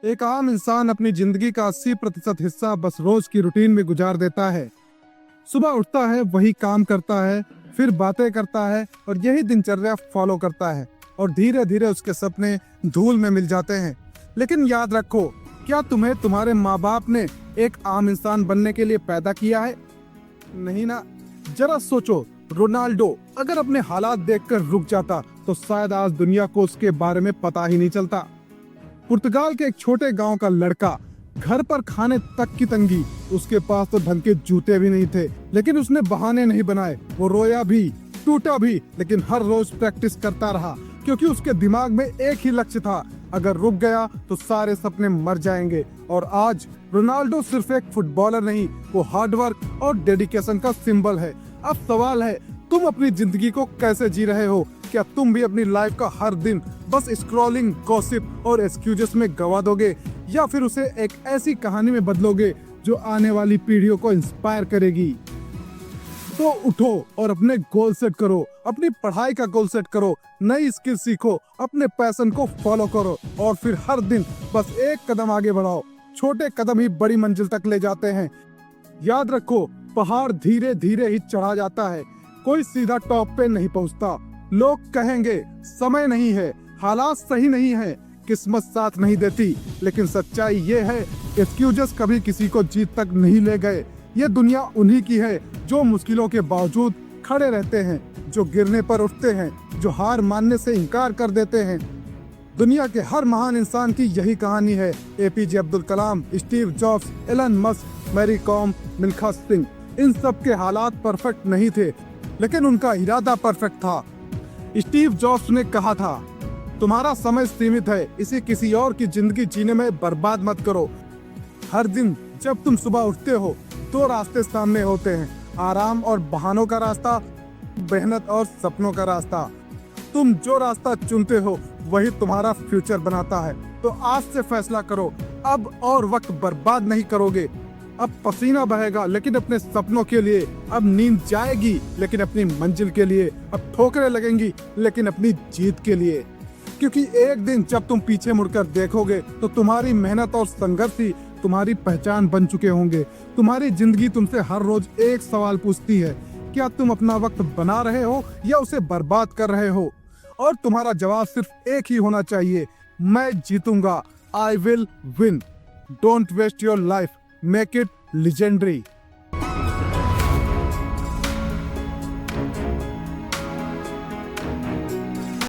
एक आम इंसान अपनी जिंदगी का 80% हिस्सा बस रोज की रूटीन में गुजार देता है। सुबह उठता है, वही काम करता है, फिर बातें करता है और यही दिनचर्या फॉलो करता है और धीरे धीरे उसके सपने धूल में मिल जाते हैं। लेकिन याद रखो, क्या तुम्हें तुम्हारे माँ बाप ने एक आम इंसान बनने के लिए पैदा किया है? नहीं ना। जरा सोचो, रोनाल्डो अगर अपने हालात देखकर रुक जाता तो शायद आज दुनिया को उसके बारे में पता ही नहीं चलता। पुर्तगाल के एक छोटे गांव का लड़का, घर पर खाने तक की तंगी, उसके पास तो ढंग के जूते भी नहीं थे, लेकिन उसने बहाने नहीं बनाए। वो रोया भी, टूटा भी, लेकिन हर रोज प्रैक्टिस करता रहा क्योंकि उसके दिमाग में एक ही लक्ष्य था, अगर रुक गया तो सारे सपने मर जाएंगे। और आज रोनाल्डो सिर्फ एक फुटबॉलर नहीं, वो हार्डवर्क और डेडिकेशन का सिंबल है। अब सवाल है, तुम अपनी जिंदगी को कैसे जी रहे हो? क्या तुम भी अपनी लाइफ का हर दिन बस स्क्रॉलिंग, गॉसिप और एक्सक्यूजेस में गवा दोगे, या फिर उसे एक ऐसी कहानी में बदलोगे जो आने वाली पीढ़ियों को इंस्पायर करेगी? तो उठो और अपने गोल सेट करो, अपनी पढ़ाई का गोल सेट करो, नई स्किल सीखो, अपने पैशन को फॉलो करो और फिर हर दिन बस एक कदम आगे बढ़ाओ। छोटे कदम ही बड़ी मंजिल तक ले जाते हैं। याद रखो, पहाड़ धीरे धीरे ही चढ़ा जाता है, कोई सीधा टॉप पे नहीं पहुंचता। लोग कहेंगे समय नहीं है, हालात सही नहीं है, किस्मत साथ नहीं देती, लेकिन सच्चाई ये है, एक्सक्यूजेस कभी किसी को जीत तक नहीं ले गए। ये दुनिया उन्हीं की है जो मुश्किलों के बावजूद खड़े रहते हैं, जो गिरने पर उठते हैं, जो हार मानने से इनकार कर देते हैं। दुनिया के हर महान इंसान की यही कहानी है। APJ Abdul Kalam, Steve Jobs, Elon Musk, Mary Kom, Milkha Singh, इन सब के हालात परफेक्ट नहीं थे, लेकिन उनका इरादा परफेक्ट था। स्टीव जॉब्स ने कहा था, तुम्हारा समय सीमित है, इसे किसी और की जिंदगी जीने में बर्बाद मत करो। हर दिन जब तुम सुबह उठते हो, दो रास्ते सामने होते हैं, आराम और बहानों का रास्ता, मेहनत और सपनों का रास्ता। तुम जो रास्ता चुनते हो वही तुम्हारा फ्यूचर बनाता है। तो आज से फैसला करो, अब और वक्त बर्बाद नहीं करोगे। अब पसीना बहेगा लेकिन अपने सपनों के लिए, अब नींद जाएगी लेकिन अपनी मंजिल के लिए, अब ठोकरें लगेंगी लेकिन अपनी जीत के लिए। क्योंकि एक दिन जब तुम पीछे मुड़कर देखोगे तो तुम्हारी मेहनत और संघर्ष ही तुम्हारी पहचान बन चुके होंगे। तुम्हारी जिंदगी तुमसे हर रोज एक सवाल पूछती है, क्या तुम अपना वक्त बना रहे हो या उसे बर्बाद कर रहे हो? और तुम्हारा जवाब सिर्फ एक ही होना चाहिए, मैं जीतूंगा। I will win. Don't waste your life, make it legendary.